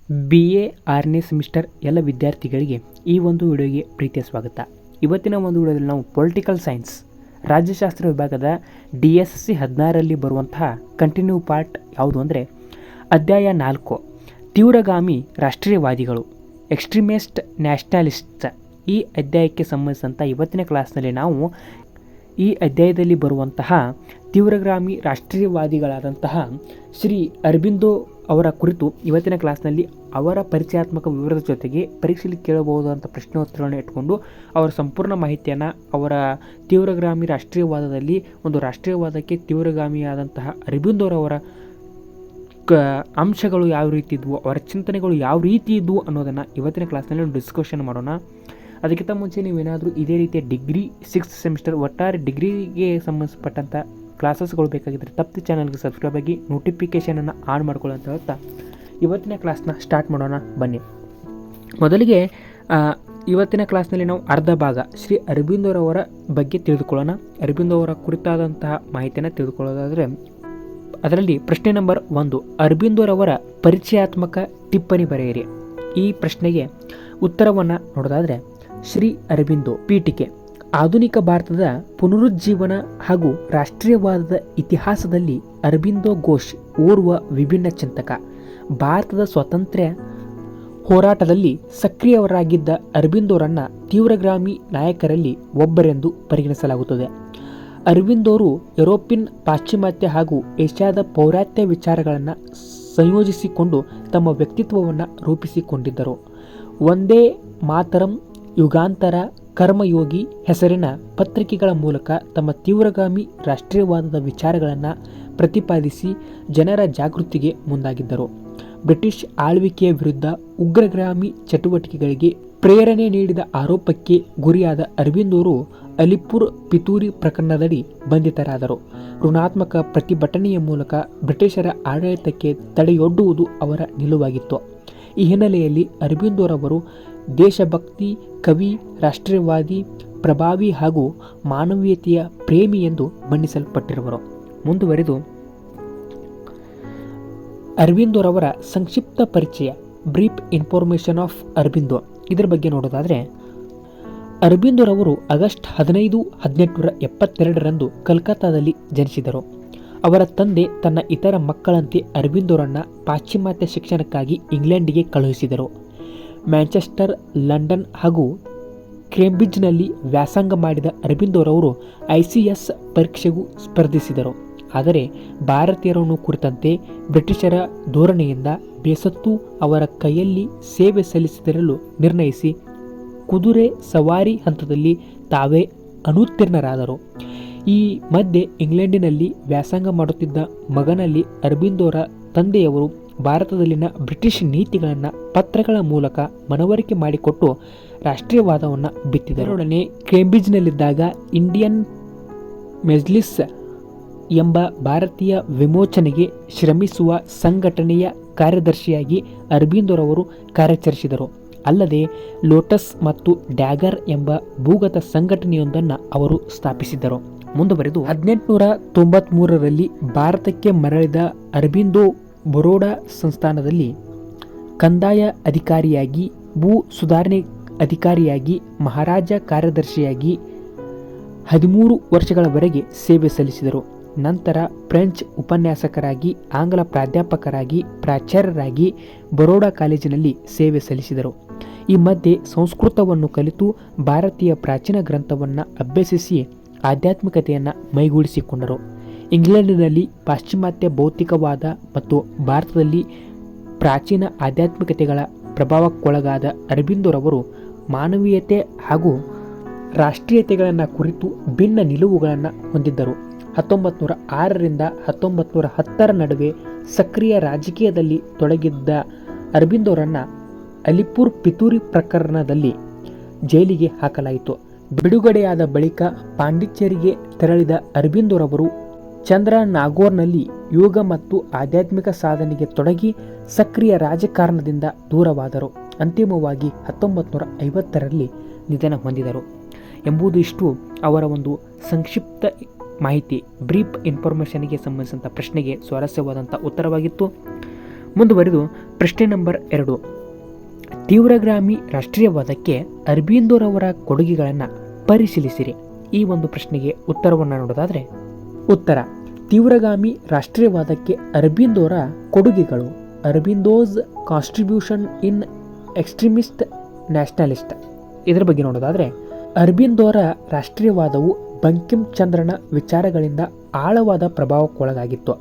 BA 6ನೇ semester ಎಲ್ಲ ವಿದ್ಯಾರ್ಥಿಗಳಿಗೆ ಈ ಒಂದು ವಿಡಿಯೋಗೆ ಪ್ರೀತಿಯ ಸ್ವಾಗತ. ಇವತ್ತಿನ ಒಂದು ವಿಡಿಯೋದಲ್ಲಿ ನಾವು ಪೊಲಿಟಿಕಲ್ ಸೈನ್ಸ್ ರಾಜ್ಯಶಾಸ್ತ್ರ ವಿಭಾಗದ DSC 16ರಲ್ಲಿ ಬರುವಂತಹ ಕಂಟಿನ್ಯೂ ಪಾರ್ಟ್ ಯಾವುದು ಅಂದರೆ ಅಧ್ಯಾಯ 4 ತೀವ್ರಗಾಮಿ ರಾಷ್ಟ್ರೀಯವಾದಿಗಳು ಎಕ್ಸ್ಟ್ರೀಮಿಸ್ಟ್ ನ್ಯಾಷನಲಿಸ್ಟ್ಸ್. ಈ ಅಧ್ಯಾಯಕ್ಕೆ ಸಂಬಂಧಿಸಿದಂಥ ಇವತ್ತಿನ ಕ್ಲಾಸ್ನಲ್ಲಿ ನಾವು ಈ ಅಧ್ಯಾಯದಲ್ಲಿ ಬರುವಂತಹ ತೀವ್ರಗಾಮಿ ರಾಷ್ಟ್ರೀಯವಾದಿಗಳಾದಂತಹ ಶ್ರೀ ಅರಬಿಂದೋ ಅವರ ಕುರಿತು ಇವತ್ತಿನ ಕ್ಲಾಸ್ನಲ್ಲಿ ಅವರ ಪರಿಚಯಾತ್ಮಕ ವಿವರದ ಜೊತೆಗೆ ಪರೀಕ್ಷೆಯಲ್ಲಿ ಕೇಳಬಹುದಾದಂಥ ಪ್ರಶ್ನೋತ್ತರಗಳನ್ನು ಇಟ್ಕೊಂಡು ಅವರ ಸಂಪೂರ್ಣ ಮಾಹಿತಿಯನ್ನು ಅವರ ತೀವ್ರಗಾಮಿ ರಾಷ್ಟ್ರೀಯವಾದದಲ್ಲಿ ಒಂದು ರಾಷ್ಟ್ರೀಯವಾದಕ್ಕೆ ತೀವ್ರಗಾಮಿಯಾದಂತಹ ಅರಬಿಂದೋರವರ ಅಂಶಗಳು ಯಾವ ರೀತಿ ಇದ್ವು, ಅವರ ಚಿಂತನೆಗಳು ಯಾವ ರೀತಿ ಇದ್ವು ಅನ್ನೋದನ್ನು ಇವತ್ತಿನ ಕ್ಲಾಸ್ನಲ್ಲಿ ಒಂದು ಡಿಸ್ಕಷನ್ ಮಾಡೋಣ. ಅದಕ್ಕಿಂತ ಮುಂಚೆ ನೀವೇನಾದರೂ ಇದೇ ರೀತಿಯ ಡಿಗ್ರಿ 6th ಸೆಮಿಸ್ಟರ್ ಒಟ್ಟಾರೆ ಡಿಗ್ರಿಗೆ ಸಂಬಂಧಪಟ್ಟಂಥ ಕ್ಲಾಸಸ್ಗಳು ಬೇಕಾಗಿದ್ದರೆ ತಪ್ಪು ಚಾನಲ್ಗೆ ಸಬ್ಸ್ಕ್ರೈಬ್ ಆಗಿ ನೋಟಿಫಿಕೇಷನನ್ನು ಆನ್ ಮಾಡ್ಕೊಳ್ಳೋ ಅಂತ ಹೇಳ್ತಾ ಇವತ್ತಿನ ಕ್ಲಾಸ್ನ ಸ್ಟಾರ್ಟ್ ಮಾಡೋಣ ಬನ್ನಿ. ಮೊದಲಿಗೆ ಇವತ್ತಿನ ಕ್ಲಾಸ್ನಲ್ಲಿ ನಾವು ಅರ್ಧ ಭಾಗ ಶ್ರೀ ಅರಬಿಂದೋರವರ ಬಗ್ಗೆ ತಿಳಿದುಕೊಳ್ಳೋಣ. ಅರಬಿಂದೋ ಅವರ ಕುರಿತಾದಂತಹ ಮಾಹಿತಿಯನ್ನು ತಿಳಿದುಕೊಳ್ಳೋದಾದರೆ ಅದರಲ್ಲಿ ಪ್ರಶ್ನೆ ನಂಬರ್ 1, ಅರಬಿಂದೋರವರ ಪರಿಚಯಾತ್ಮಕ ಟಿಪ್ಪಣಿ ಬರೆಯಿರಿ. ಈ ಪ್ರಶ್ನೆಗೆ ಉತ್ತರವನ್ನು ನೋಡೋದಾದರೆ ಶ್ರೀ ಅರಬಿಂದೋ ಪೀಠಿಕೆ ಆಧುನಿಕ ಭಾರತದ ಪುನರುಜ್ಜೀವನ ಹಾಗೂ ರಾಷ್ಟ್ರೀಯವಾದದ ಇತಿಹಾಸದಲ್ಲಿ ಅರಬಿಂದೋ ಘೋಷ್ ಓರ್ವ ವಿಭಿನ್ನ ಚಿಂತಕ. ಭಾರತದ ಸ್ವಾತಂತ್ರ್ಯ ಹೋರಾಟದಲ್ಲಿ ಸಕ್ರಿಯವರಾಗಿದ್ದ ಅರಬಿಂದೋರನ್ನು ತೀವ್ರಗಾಮಿ ನಾಯಕರಲ್ಲಿ ಒಬ್ಬರೆಂದು ಪರಿಗಣಿಸಲಾಗುತ್ತದೆ. ಅರಬಿಂದೋರು ಯುರೋಪಿಯನ್, ಪಾಶ್ಚಿಮಾತ್ಯ ಹಾಗೂ ಏಷ್ಯಾದ ಪೌರಾತ್ಯ ವಿಚಾರಗಳನ್ನು ಸಂಯೋಜಿಸಿಕೊಂಡು ತಮ್ಮ ವ್ಯಕ್ತಿತ್ವವನ್ನು ರೂಪಿಸಿಕೊಂಡಿದ್ದರು. ಒಂದೇ ಮಾತರಂ, ಯುಗಾಂತರ, ಕರ್ಮಯೋಗಿ ಹೆಸರಿನ ಪತ್ರಿಕೆಗಳ ಮೂಲಕ ತಮ್ಮ ತೀವ್ರಗಾಮಿ ರಾಷ್ಟ್ರೀಯವಾದದ ವಿಚಾರಗಳನ್ನು ಪ್ರತಿಪಾದಿಸಿ ಜನರ ಜಾಗೃತಿಗೆ ಮುಂದಾಗಿದ್ದರು. ಬ್ರಿಟಿಷ್ ಆಳ್ವಿಕೆಯ ವಿರುದ್ಧ ಉಗ್ರಗಾಮಿ ಚಟುವಟಿಕೆಗಳಿಗೆ ಪ್ರೇರಣೆ ನೀಡಿದ ಆರೋಪಕ್ಕೆ ಗುರಿಯಾದ ಅರಬಿಂದೋರು ಅಲಿಪುರ್ ಪಿತೂರಿ ಪ್ರಕರಣದಡಿ ಬಂಧಿತರಾದರು. ಋಣಾತ್ಮಕ ಪ್ರತಿಭಟನೆಯ ಮೂಲಕ ಬ್ರಿಟಿಷರ ಆಡಳಿತಕ್ಕೆ ತಡೆಯೊಡ್ಡುವುದು ಅವರ ನಿಲುವಾಗಿತ್ತು. ಈ ಹಿನ್ನೆಲೆಯಲ್ಲಿ ಅರಬಿಂದೋರವರು ದೇಶಭಕ್ತಿ ಕವಿ, ರಾಷ್ಟ್ರೀಯವಾದಿ, ಪ್ರಭಾವಿ ಹಾಗೂ ಮಾನವೀಯತೆಯ ಪ್ರೇಮಿ ಎಂದು ಬಣ್ಣಿಸಲ್ಪಟ್ಟಿರುವರು. ಮುಂದುವರೆದು ಅರಬಿಂದೋರವರ ಸಂಕ್ಷಿಪ್ತ ಪರಿಚಯ, ಬ್ರೀಫ್ ಇನ್ಫಾರ್ಮೇಷನ್ ಆಫ್ ಅರಬಿಂದೋ. ಇದರ ಬಗ್ಗೆ ನೋಡೋದಾದರೆ ಅರಬಿಂದೋರವರು ಆಗಸ್ಟ್ 15, 1872ರಂದು ಕಲ್ಕತ್ತಾದಲ್ಲಿ ಜನಿಸಿದರು. ಅವರ ತಂದೆ ತನ್ನ ಇತರ ಮಕ್ಕಳಂತೆ ಅರಬಿಂದೋರನ್ನು ಪಾಶ್ಚಿಮಾತ್ಯ ಶಿಕ್ಷಣಕ್ಕಾಗಿ ಇಂಗ್ಲೆಂಡಿಗೆ ಕಳುಹಿಸಿದರು. ಮ್ಯಾಂಚೆಸ್ಟರ್, ಲಂಡನ್ ಹಾಗೂ ಕೇಂಬ್ರಿಡ್ಜ್ನಲ್ಲಿ ವ್ಯಾಸಂಗ ಮಾಡಿದ ಅರಬಿಂದೋರವರು ICS ಪರೀಕ್ಷೆಗೂ ಸ್ಪರ್ಧಿಸಿದರು. ಆದರೆ ಭಾರತೀಯರನ್ನು ಕುರಿತಂತೆ ಬ್ರಿಟಿಷರ ಧೋರಣೆಯಿಂದ ಬೇಸತ್ತು ಅವರ ಕೈಯಲ್ಲಿ ಸೇವೆ ಸಲ್ಲಿಸಿದಿರಲು ನಿರ್ಣಯಿಸಿ ಕುದುರೆ ಸವಾರಿ ಹಂತದಲ್ಲಿ ತಾವೇ ಅನುತ್ತೀರ್ಣರಾದರು. ಈ ಮಧ್ಯೆ ಇಂಗ್ಲೆಂಡಿನಲ್ಲಿ ವ್ಯಾಸಂಗ ಮಾಡುತ್ತಿದ್ದ ಮಗನಲ್ಲಿ ಅರಬಿಂದೋರ ತಂದೆಯವರು ಭಾರತದಲ್ಲಿನ ಬ್ರಿಟಿಷ್ ನೀತಿಗಳನ್ನು ಪತ್ರಗಳ ಮೂಲಕ ಮನವರಿಕೆ ಮಾಡಿಕೊಟ್ಟು ರಾಷ್ಟ್ರೀಯವಾದವನ್ನು ಬಿತ್ತಿದರೊಡನೆ ಕೇಂಬ್ರಿಡ್ಜ್ನಲ್ಲಿದ್ದಾಗ ಇಂಡಿಯನ್ ಮೆಜ್ಲಿಸ್ ಎಂಬ ಭಾರತೀಯ ವಿಮೋಚನೆಗೆ ಶ್ರಮಿಸುವ ಸಂಘಟನೆಯ ಕಾರ್ಯದರ್ಶಿಯಾಗಿ ಅರಬಿಂದೋರವರು ಕಾರ್ಯಾಚರಿಸಿದರು. ಅಲ್ಲದೆ ಲೋಟಸ್ ಮತ್ತು ಡ್ಯಾಗರ್ ಎಂಬ ಭೂಗತ ಸಂಘಟನೆಯೊಂದನ್ನು ಅವರು ಸ್ಥಾಪಿಸಿದರು. ಮುಂದುವರೆದು 1893ರಲ್ಲಿ ಭಾರತಕ್ಕೆ ಮರಳಿದ ಅರಬಿಂದೋ ಬರೋಡಾ ಸಂಸ್ಥಾನದಲ್ಲಿ ಕಂದಾಯ ಅಧಿಕಾರಿಯಾಗಿ, ಭೂ ಸುಧಾರಣೆ ಅಧಿಕಾರಿಯಾಗಿ, ಮಹಾರಾಜ ಕಾರ್ಯದರ್ಶಿಯಾಗಿ 13 ವರ್ಷಗಳವರೆಗೆ ಸೇವೆ ಸಲ್ಲಿಸಿದರು. ನಂತರ ಫ್ರೆಂಚ್ ಉಪನ್ಯಾಸಕರಾಗಿ, ಆಂಗ್ಲ ಪ್ರಾಧ್ಯಾಪಕರಾಗಿ, ಪ್ರಾಚಾರ್ಯರಾಗಿ ಬರೋಡಾ ಕಾಲೇಜಿನಲ್ಲಿ ಸೇವೆ ಸಲ್ಲಿಸಿದರು. ಈ ಮಧ್ಯೆ ಸಂಸ್ಕೃತವನ್ನು ಕಲಿತು ಭಾರತೀಯ ಪ್ರಾಚೀನ ಗ್ರಂಥವನ್ನು ಅಭ್ಯಸಿಸಿ ಆಧ್ಯಾತ್ಮಿಕತೆಯನ್ನು ಮೈಗೂಡಿಸಿಕೊಂಡರು. ಇಂಗ್ಲೆಂಡಿನಲ್ಲಿ ಪಾಶ್ಚಿಮಾತ್ಯ ಭೌತಿಕವಾದ ಮತ್ತು ಭಾರತದಲ್ಲಿ ಪ್ರಾಚೀನ ಆಧ್ಯಾತ್ಮಿಕತೆಗಳ ಪ್ರಭಾವಕ್ಕೊಳಗಾದ ಅರಬಿಂದೋರವರು ಮಾನವೀಯತೆ ಹಾಗೂ ರಾಷ್ಟ್ರೀಯತೆಗಳನ್ನು ಕುರಿತು ಭಿನ್ನ ನಿಲುವುಗಳನ್ನು ಹೊಂದಿದ್ದರು. 1906ರಿಂದ 1910ರ ನಡುವೆ ಸಕ್ರಿಯ ರಾಜಕೀಯದಲ್ಲಿ ತೊಡಗಿದ್ದ ಅರಬಿಂದೋರನ್ನು ಅಲಿಪುರ್ ಪಿತೂರಿ ಪ್ರಕರಣದಲ್ಲಿ ಜೈಲಿಗೆ ಹಾಕಲಾಯಿತು. ಬಿಡುಗಡೆಯಾದ ಬಳಿಕ ಪಾಂಡಿಚೇರಿಗೆ ತೆರಳಿದ ಅರಬಿಂದೋರವರು ಚಂದ್ರನಾಗೋರ್ನಲ್ಲಿ ಯೋಗ ಮತ್ತು ಆಧ್ಯಾತ್ಮಿಕ ಸಾಧನೆಗೆ ತೊಡಗಿ ಸಕ್ರಿಯ ರಾಜಕಾರಣದಿಂದ ದೂರವಾದರು. ಅಂತಿಮವಾಗಿ 1950ರಲ್ಲಿ ನಿಧನ ಹೊಂದಿದರು ಎಂಬುದು ಇಷ್ಟು ಅವರ ಒಂದು ಸಂಕ್ಷಿಪ್ತ ಮಾಹಿತಿ, ಬ್ರೀಫ್ ಇನ್ಫಾರ್ಮೇಷನ್ಗೆ ಸಂಬಂಧಿಸಿದಂಥ ಪ್ರಶ್ನೆಗೆ ಸ್ವಾರಸ್ಯವಾದಂಥ ಉತ್ತರವಾಗಿತ್ತು. ಮುಂದುವರೆದು ಪ್ರಶ್ನೆ ನಂಬರ್ 2. ತೀವ್ರಗಾಮಿ ರಾಷ್ಟ್ರೀಯವಾದಕ್ಕೆ ಅರಬಿಂದೋರವರ ಕೊಡುಗೆಗಳನ್ನು ಪರಿಶೀಲಿಸಿರಿ. ಈ ಒಂದು ಪ್ರಶ್ನೆಗೆ ಉತ್ತರವನ್ನು ನೋಡೋದಾದರೆ, ಉತ್ತರ: ತೀವ್ರಗಾಮಿ ರಾಷ್ಟ್ರೀಯವಾದಕ್ಕೆ ಅರಬಿಂದೋರ ಕೊಡುಗೆಗಳು. ಅರಬಿಂದೋಸ್ ಕಾಂಟ್ರಿಬ್ಯೂಷನ್ ಇನ್ ಎಕ್ಸ್ಟ್ರೀಮಿಸ್ಟ್ ನ್ಯಾಷನಲಿಸ್ಟ್. ಇದರ ಬಗ್ಗೆ ನೋಡೋದಾದರೆ, ಅರಬಿಂದೋರ ರಾಷ್ಟ್ರೀಯವಾದವು ಬಂಕಿಂ ಚಂದ್ರನ ವಿಚಾರಗಳಿಂದ ಆಳವಾದ ಪ್ರಭಾವಕ್ಕೊಳಗಾಗಿತ್ತು.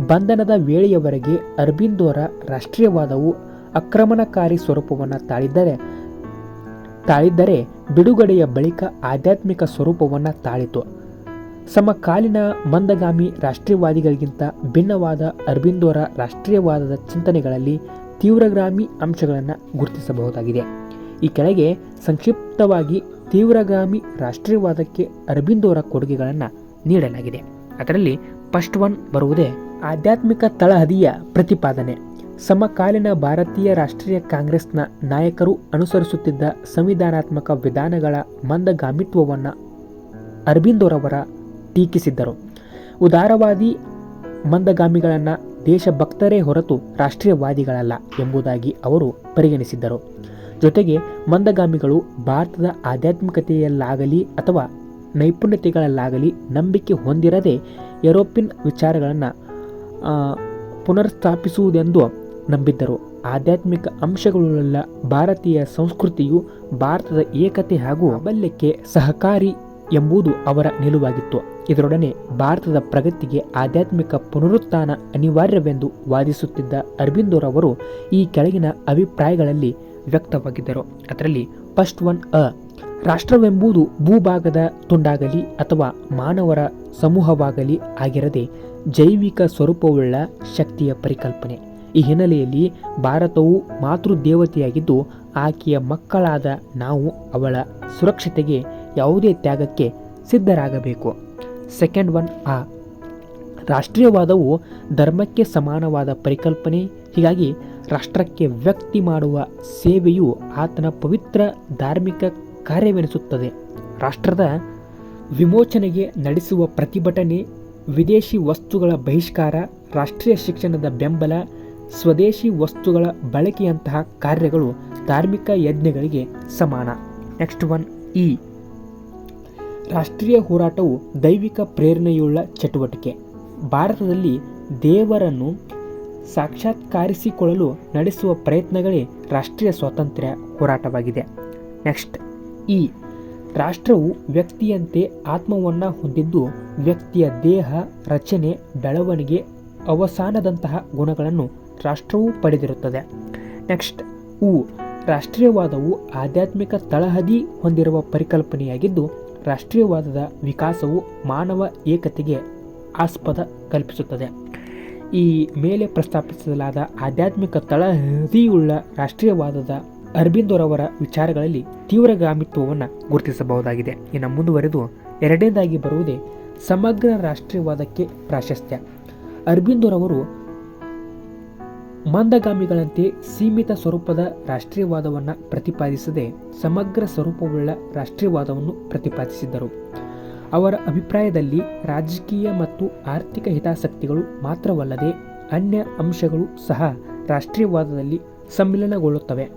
ಬಂಧನದ ವೇಳೆಯವರೆಗೆ ಅರಬಿಂದೋರ ರಾಷ್ಟ್ರೀಯವಾದವು ಆಕ್ರಮಣಕಾರಿ ಸ್ವರೂಪವನ್ನು ತಾಳಿದ್ದರೆ ಬಿಡುಗಡೆಯ ಬಳಿಕ ಆಧ್ಯಾತ್ಮಿಕ ಸ್ವರೂಪವನ್ನು ತಾಳಿತು. ಸಮಕಾಲೀನ ಮಂದಗಾಮಿ ರಾಷ್ಟ್ರೀಯವಾದಿಗಳಿಗಿಂತ ಭಿನ್ನವಾದ ಅರಬಿಂದೋರ ರಾಷ್ಟ್ರೀಯವಾದದ ಚಿಂತನೆಗಳಲ್ಲಿ ತೀವ್ರಗಾಮಿ ಅಂಶಗಳನ್ನು ಗುರುತಿಸಬಹುದಾಗಿದೆ. ಈ ಕೆಳಗೆ ಸಂಕ್ಷಿಪ್ತವಾಗಿ ತೀವ್ರಗಾಮಿ ರಾಷ್ಟ್ರೀಯವಾದಕ್ಕೆ ಅರಬಿಂದೋರ ಕೊಡುಗೆಗಳನ್ನು ನೀಡಲಾಗಿದೆ. ಅದರಲ್ಲಿ ಫಸ್ಟ್ ಒನ್ ಬರುವುದೇ ಆಧ್ಯಾತ್ಮಿಕ ತಳಹದಿಯ ಪ್ರತಿಪಾದನೆ. ಸಮಕಾಲೀನ ಭಾರತೀಯ ರಾಷ್ಟ್ರೀಯ ಕಾಂಗ್ರೆಸ್ನ ನಾಯಕರು ಅನುಸರಿಸುತ್ತಿದ್ದ ಸಂವಿಧಾನಾತ್ಮಕ ವಿಧಾನಗಳ ಮಂದಗಾಮಿತ್ವವನ್ನು ಅರಬಿಂದೋರವರ ಟೀಕಿಸಿದ್ದರು. ಉದಾರವಾದಿ ಮಂದಗಾಮಿಗಳನ್ನು ದೇಶಭಕ್ತರೇ ಹೊರತು ರಾಷ್ಟ್ರೀಯವಾದಿಗಳಲ್ಲ ಎಂಬುದಾಗಿ ಅವರು ಪರಿಗಣಿಸಿದ್ದರು. ಜೊತೆಗೆ ಮಂದಗಾಮಿಗಳು ಭಾರತದ ಆಧ್ಯಾತ್ಮಿಕತೆಯಲ್ಲಾಗಲಿ ಅಥವಾ ನೈಪುಣ್ಯತೆಗಳಲ್ಲಾಗಲಿ ನಂಬಿಕೆ ಹೊಂದಿರದೆ ಯುರೋಪಿಯನ್ ವಿಚಾರಗಳನ್ನು ಪುನರ್ಸ್ಥಾಪಿಸುವುದೆಂದು ನಂಬಿದ್ದರು. ಆಧ್ಯಾತ್ಮಿಕ ಅಂಶಗಳುಳ್ಳ ಭಾರತೀಯ ಸಂಸ್ಕೃತಿಯು ಭಾರತದ ಏಕತೆ ಹಾಗೂ ಪ್ರಾಬಲ್ಯಕ್ಕೆ ಸಹಕಾರಿ ಎಂಬುದು ಅವರ ನಿಲುವಾಗಿತ್ತು. ಇದರೊಡನೆ ಭಾರತದ ಪ್ರಗತಿಗೆ ಆಧ್ಯಾತ್ಮಿಕ ಪುನರುತ್ಥಾನ ಅನಿವಾರ್ಯವೆಂದು ವಾದಿಸುತ್ತಿದ್ದ ಅರಬಿಂದೋರವರು ಈ ಕೆಳಗಿನ ಅಭಿಪ್ರಾಯಗಳಲ್ಲಿ ವ್ಯಕ್ತವಾಗಿದ್ದರು. ಅದರಲ್ಲಿ ಫಸ್ಟ್ ಒನ್ ರಾಷ್ಟ್ರವೆಂಬುದು ಭೂಭಾಗದ ತುಂಡಾಗಲಿ ಅಥವಾ ಮಾನವರ ಸಮೂಹವಾಗಲಿ ಆಗಿರದೆ ಜೈವಿಕ ಸ್ವರೂಪವುಳ್ಳ ಶಕ್ತಿಯ ಪರಿಕಲ್ಪನೆ. ಈ ಹಿನ್ನೆಲೆಯಲ್ಲಿ ಭಾರತವು ಮಾತೃದೇವತೆಯಾಗಿದ್ದು ಆಕೆಯ ಮಕ್ಕಳಾದ ನಾವು ಅವಳ ಸುರಕ್ಷತೆಗೆ ಯಾವುದೇ ತ್ಯಾಗಕ್ಕೆ ಸಿದ್ಧರಾಗಬೇಕು. ಸೆಕೆಂಡ್ ಒನ್ ರಾಷ್ಟ್ರೀಯವಾದವು ಧರ್ಮಕ್ಕೆ ಸಮಾನವಾದ ಪರಿಕಲ್ಪನೆ. ಹೀಗಾಗಿ ರಾಷ್ಟ್ರಕ್ಕೆ ವ್ಯಕ್ತಿ ಮಾಡುವ ಸೇವೆಯು ಆತನ ಪವಿತ್ರ ಧಾರ್ಮಿಕ ಕಾರ್ಯವೆನಿಸುತ್ತದೆ. ರಾಷ್ಟ್ರದ ವಿಮೋಚನೆಗೆ ನಡೆಸುವ ಪ್ರತಿಭಟನೆ, ವಿದೇಶಿ ವಸ್ತುಗಳ ಬಹಿಷ್ಕಾರ, ರಾಷ್ಟ್ರೀಯ ಶಿಕ್ಷಣದ ಬೆಂಬಲ, ಸ್ವದೇಶಿ ವಸ್ತುಗಳ ಬಳಕೆಯಂತಹ ಕಾರ್ಯಗಳು ಧಾರ್ಮಿಕ ಯಜ್ಞಗಳಿಗೆ ಸಮಾನ. ನೆಕ್ಸ್ಟ್ ಒನ್ ರಾಷ್ಟ್ರೀಯ ಹೋರಾಟವು ದೈವಿಕ ಪ್ರೇರಣೆಯುಳ್ಳ ಚಟುವಟಿಕೆ. ಭಾರತದಲ್ಲಿ ದೇವರನ್ನು ಸಾಕ್ಷಾತ್ಕರಿಸಿಕೊಳ್ಳಲು ನಡೆಸುವ ಪ್ರಯತ್ನಗಳೇ ರಾಷ್ಟ್ರೀಯ ಸ್ವಾತಂತ್ರ್ಯ ಹೋರಾಟವಾಗಿದೆ. ನೆಕ್ಸ್ಟ್ ರಾಷ್ಟ್ರವು ವ್ಯಕ್ತಿಯಂತೆ ಆತ್ಮವನ್ನು ಹೊಂದಿದ್ದು ವ್ಯಕ್ತಿಯ ದೇಹ, ರಚನೆ, ಬೆಳವಣಿಗೆ, ಅವಸಾನದಂತಹ ಗುಣಗಳನ್ನು ರಾಷ್ಟ್ರವು ಪಡೆದಿರುತ್ತದೆ. ನೆಕ್ಸ್ಟ್ ರಾಷ್ಟ್ರೀಯವಾದವು ಆಧ್ಯಾತ್ಮಿಕ ತಳಹದಿ ಹೊಂದಿರುವ ಪರಿಕಲ್ಪನೆಯಾಗಿದ್ದು ರಾಷ್ಟ್ರೀಯವಾದದ ವಿಕಾಸವು ಮಾನವ ಏಕತೆಗೆ ಆಸ್ಪದ ಕಲ್ಪಿಸುತ್ತದೆ. ಈ ಮೇಲೆ ಪ್ರಸ್ತಾಪಿಸಲಾದ ಆಧ್ಯಾತ್ಮಿಕ ತಳಹದಿಯುಳ್ಳ ರಾಷ್ಟ್ರೀಯವಾದದ ಅರಬಿಂದೋರವರ ವಿಚಾರಗಳಲ್ಲಿ ತೀವ್ರಗಾಮಿತ್ವವನ್ನು ಗುರುತಿಸಬಹುದಾಗಿದೆ. ಇನ್ನು ಮುಂದುವರೆದು ಎರಡನೇದಾಗಿ ಬರುವುದೇ ಸಮಗ್ರ ರಾಷ್ಟ್ರೀಯವಾದಕ್ಕೆ ಪ್ರಾಶಸ್ತ್ಯ. ಅರಬಿಂದೋರವರು ಮಂದಗಾಮಿಗಳಂತೆ ಸೀಮಿತ ಸ್ವರೂಪದ ರಾಷ್ಟ್ರೀಯವಾದವನ್ನು ಪ್ರತಿಪಾದಿಸದೆ ಸಮಗ್ರ ಸ್ವರೂಪವುಳ್ಳ ರಾಷ್ಟ್ರೀಯವಾದವನ್ನು ಪ್ರತಿಪಾದಿಸಿದ್ದರು. ಅವರ ಅಭಿಪ್ರಾಯದಲ್ಲಿ ರಾಜಕೀಯ ಮತ್ತು ಆರ್ಥಿಕ ಹಿತಾಸಕ್ತಿಗಳು ಮಾತ್ರವಲ್ಲದೆ ಅನ್ಯ ಅಂಶಗಳು ಸಹ ರಾಷ್ಟ್ರೀಯವಾದದಲ್ಲಿ ಸಮ್ಮಿಲನಗೊಳ್ಳುತ್ತವೆ.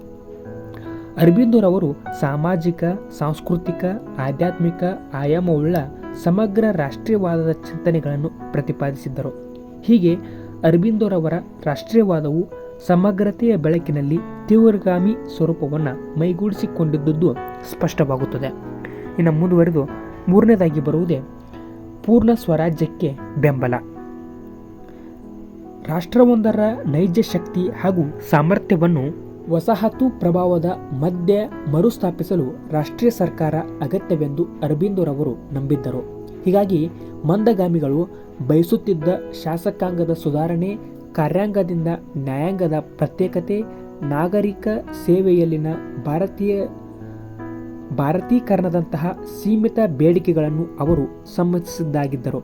ಅರಬಿಂದೋರವರು ಸಾಮಾಜಿಕ, ಸಾಂಸ್ಕೃತಿಕ, ಆಧ್ಯಾತ್ಮಿಕ ಆಯಾಮವುಳ್ಳ ಸಮಗ್ರ ರಾಷ್ಟ್ರೀಯವಾದದ ಚಿಂತನೆಗಳನ್ನು ಪ್ರತಿಪಾದಿಸಿದ್ದರು. ಹೀಗೆ ಅರಬಿಂದೋರವರ ರಾಷ್ಟ್ರೀಯವಾದವು ಸಮಗ್ರತೆಯ ಬೆಳಕಿನಲ್ಲಿ ತೀವ್ರಗಾಮಿ ಸ್ವರೂಪವನ್ನು ಮೈಗೂಡಿಸಿಕೊಂಡಿದ್ದುದು ಸ್ಪಷ್ಟವಾಗುತ್ತದೆ. ಇನ್ನು ಮುಂದುವರೆದು ಮೂರನೇದಾಗಿ ಬರುವುದೇ ಪೂರ್ಣ ಸ್ವರಾಜ್ಯಕ್ಕೆ ಬೆಂಬಲ. ರಾಷ್ಟ್ರವೊಂದರ ನೈಜ ಶಕ್ತಿ ಹಾಗೂ ಸಾಮರ್ಥ್ಯವನ್ನು ವಸಾಹತು ಪ್ರಭಾವದ ಮಧ್ಯೆ ಮರುಸ್ಥಾಪಿಸಲು ರಾಷ್ಟ್ರೀಯ ಸರ್ಕಾರ ಅಗತ್ಯವೆಂದು ಅರಬಿಂದೋರವರು ನಂಬಿದ್ದರು. ಹೀಗಾಗಿ ಮಂದಗಾಮಿಗಳು ಬಯಸುತ್ತಿದ್ದ ಶಾಸಕಾಂಗದ ಸುಧಾರಣೆ, ಕಾರ್ಯಾಂಗದಿಂದ ನ್ಯಾಯಾಂಗದ ಪ್ರತ್ಯೇಕತೆ, ನಾಗರಿಕ ಸೇವೆಯಲ್ಲಿನ ಭಾರತೀಕರಣದಂತಹ ಸೀಮಿತ ಬೇಡಿಕೆಗಳನ್ನು ಅವರು ಸಮ್ಮತಿಸಿದ್ದಾಗಿದ್ದರು.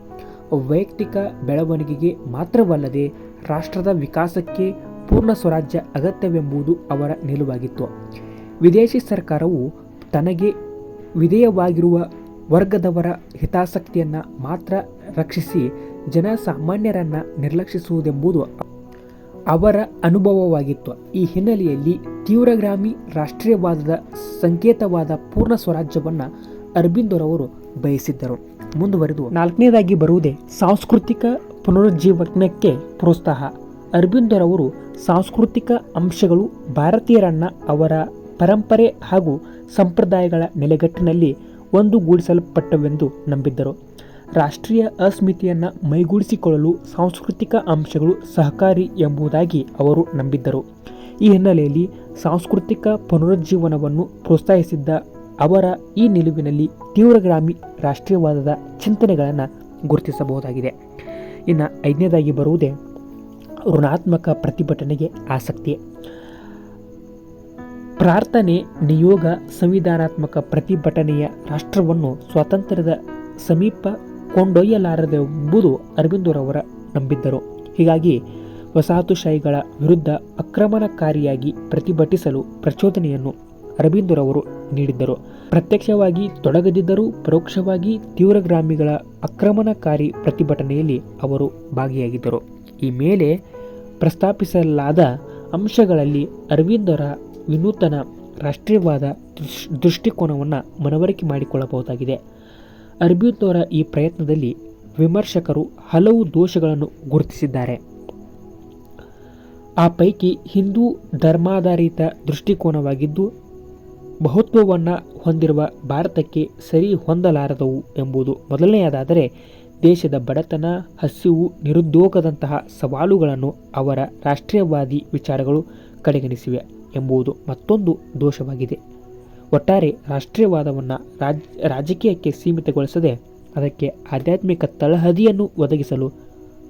ವೈಯಕ್ತಿಕ ಬೆಳವಣಿಗೆಗೆ ಮಾತ್ರವಲ್ಲದೆ ರಾಷ್ಟ್ರದ ವಿಕಾಸಕ್ಕೆ ಪೂರ್ಣ ಸ್ವರಾಜ್ಯ ಅಗತ್ಯವೆಂಬುದು ಅವರ ನಿಲುವಾಗಿತ್ತು. ವಿದೇಶಿ ಸರ್ಕಾರವು ತನಗೆ ವಿಧೇಯವಾಗಿರುವ ವರ್ಗದವರ ಹಿತಾಸಕ್ತಿಯನ್ನು ಮಾತ್ರ ರಕ್ಷಿಸಿ ಜನಸಾಮಾನ್ಯರನ್ನು ನಿರ್ಲಕ್ಷಿಸುವುದೆಂಬುದು ಅವರ ಅನುಭವವಾಗಿತ್ತು. ಈ ಹಿನ್ನೆಲೆಯಲ್ಲಿ ತೀವ್ರಗಾಮಿ ರಾಷ್ಟ್ರೀಯವಾದದ ಸಂಕೇತವಾದ ಪೂರ್ಣ ಸ್ವರಾಜ್ಯವನ್ನು ಅರಬಿಂದೋರವರು ಬಯಸಿದ್ದರು. ಮುಂದುವರೆದು 4ನೇದಾಗಿ ಬರುವುದೇ ಸಾಂಸ್ಕೃತಿಕ ಪುನರುಜ್ಜೀವನಕ್ಕೆ ಪ್ರೋತ್ಸಾಹ. ಅರಬಿಂದೋರವರು ಸಾಂಸ್ಕೃತಿಕ ಅಂಶಗಳು ಭಾರತೀಯರನ್ನ ಅವರ ಪರಂಪರೆ ಹಾಗೂ ಸಂಪ್ರದಾಯಗಳ ನೆಲೆಗಟ್ಟಿನಲ್ಲಿ ಒಂದುಗೂಡಿಸಲ್ಪಟ್ಟವೆಂದು ನಂಬಿದ್ದರು. ರಾಷ್ಟ್ರೀಯ ಅಸ್ಮಿತೆಯನ್ನು ಮೈಗೂಡಿಸಿಕೊಳ್ಳಲು ಸಾಂಸ್ಕೃತಿಕ ಅಂಶಗಳು ಸಹಕಾರಿ ಎಂಬುದಾಗಿ ಅವರು ನಂಬಿದ್ದರು. ಈ ಹಿನ್ನೆಲೆಯಲ್ಲಿ ಸಾಂಸ್ಕೃತಿಕ ಪುನರುಜ್ಜೀವನವನ್ನು ಪ್ರೋತ್ಸಾಹಿಸಿದ್ದ ಅವರ ಈ ನಿಲುವಿನಲ್ಲಿ ತೀವ್ರಗಾಮಿ ರಾಷ್ಟ್ರೀಯವಾದದ ಚಿಂತನೆಗಳನ್ನು ಗುರುತಿಸಬಹುದಾಗಿದೆ. ಇನ್ನು 5ನೇದಾಗಿ ಬರುವುದೇ ಋಣಾತ್ಮಕ ಪ್ರತಿಭಟನೆಗೆ ಆಸಕ್ತಿ. ಪ್ರಾರ್ಥನೆ, ನಿಯೋಗ, ಸಂವಿಧಾನಾತ್ಮಕ ಪ್ರತಿಭಟನೆಯ ರಾಷ್ಟ್ರವನ್ನು ಸ್ವಾತಂತ್ರ್ಯದ ಸಮೀಪ ಕೊಂಡೊಯ್ಯಲಾರದೆಂಬುದು ಅರಬಿಂದೋರವರ ನಂಬಿದ್ದರು. ಹೀಗಾಗಿ ವಸಾಹತುಶಾಹಿಗಳ ವಿರುದ್ಧ ಆಕ್ರಮಣಕಾರಿಯಾಗಿ ಪ್ರತಿಭಟಿಸಲು ಪ್ರಚೋದನೆಯನ್ನು ಅರಬಿಂದೋರವರು ನೀಡಿದ್ದರು. ಪ್ರತ್ಯಕ್ಷವಾಗಿ ತೊಡಗದಿದ್ದರೂ ಪರೋಕ್ಷವಾಗಿ ತೀವ್ರಗಾಮಿಗಳ ಆಕ್ರಮಣಕಾರಿ ಪ್ರತಿಭಟನೆಯಲ್ಲಿ ಅವರು ಭಾಗಿಯಾಗಿದ್ದರು. ಈ ಮೇಲೆ ಪ್ರಸ್ತಾಪಿಸಲಾದ ಅಂಶಗಳಲ್ಲಿ ಅರವಿಂದರ ವಿನೂತನ ರಾಷ್ಟ್ರೀಯವಾದ ದೃಷ್ಟಿಕೋನವನ್ನು ಮನವರಿಕೆ ಮಾಡಿಕೊಳ್ಳಬಹುದಾಗಿದೆ. ಅರಬಿಂದೋರ ಈ ಪ್ರಯತ್ನದಲ್ಲಿ ವಿಮರ್ಶಕರು ಹಲವು ದೋಷಗಳನ್ನು ಗುರುತಿಸಿದ್ದಾರೆ. ಆ ಪೈಕಿ ಹಿಂದೂ ಧರ್ಮಾಧಾರಿತ ದೃಷ್ಟಿಕೋನವಾಗಿದ್ದು ಬಹುತ್ವವನ್ನು ಹೊಂದಿರುವ ಭಾರತಕ್ಕೆ ಸರಿ ಹೊಂದಲಾರದವು ಎಂಬುದು ಮೊದಲನೆಯದಾದರೆ, ದೇಶದ ಬಡತನ, ಹಸಿವು, ನಿರುದ್ಯೋಗದಂತಹ ಸವಾಲುಗಳನ್ನು ಅವರ ರಾಷ್ಟ್ರೀಯವಾದಿ ವಿಚಾರಗಳು ಕಡೆಗಣಿಸಿವೆ ಎಂಬುದು ಮತ್ತೊಂದು ದೋಷವಾಗಿದೆ. ಒಟ್ಟಾರೆ ರಾಷ್ಟ್ರೀಯವಾದವನ್ನು ರಾಜಕೀಯಕ್ಕೆ ಸೀಮಿತಗೊಳಿಸದೆ ಅದಕ್ಕೆ ಆಧ್ಯಾತ್ಮಿಕ ತಳಹದಿಯನ್ನು ಒದಗಿಸಲು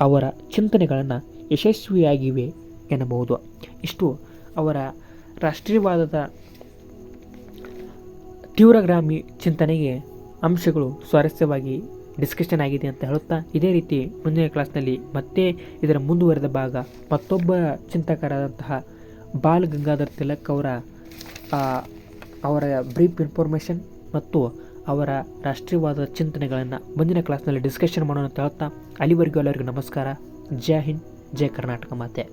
ಅವರ ಚಿಂತನೆಗಳನ್ನು ಯಶಸ್ವಿಯಾಗಿವೆ ಎನ್ನಬಹುದು. ಇಷ್ಟು ಅವರ ರಾಷ್ಟ್ರೀಯವಾದದ ತೀವ್ರಗಾಮಿ ಚಿಂತನೆಗೆ ಅಂಶಗಳು ಸ್ವಾರಸ್ಯವಾಗಿ ಡಿಸ್ಕಷನ್ ಆಗಿದೆ ಅಂತ ಹೇಳುತ್ತಾ, ಇದೇ ರೀತಿ ಮುಂದಿನ ಕ್ಲಾಸ್ನಲ್ಲಿ ಮತ್ತೆ ಇದರ ಮುಂದುವರೆದ ಭಾಗ ಮತ್ತೊಬ್ಬ ಚಿಂತಕರಾದಂತಹ ಬಾಲ್ ಗಂಗಾಧರ್ ತಿಲಕ್ ಅವರ ಬ್ರೀಫ್ ಇನ್ಫಾರ್ಮೇಷನ್ ಮತ್ತು ಅವರ ರಾಷ್ಟ್ರೀಯವಾದ ಚಿಂತನೆಗಳನ್ನು ಮುಂದಿನ ಕ್ಲಾಸ್ನಲ್ಲಿ ಡಿಸ್ಕಷನ್ ಮಾಡೋಣ ಅಂತ ಹೇಳ್ತಾ, ಅಲ್ಲಿವರೆಗೂ ಎಲ್ಲರಿಗೂ ನಮಸ್ಕಾರ. ಜೈ ಹಿಂದ್, ಜೈ ಕರ್ನಾಟಕ ಮಾತೆ.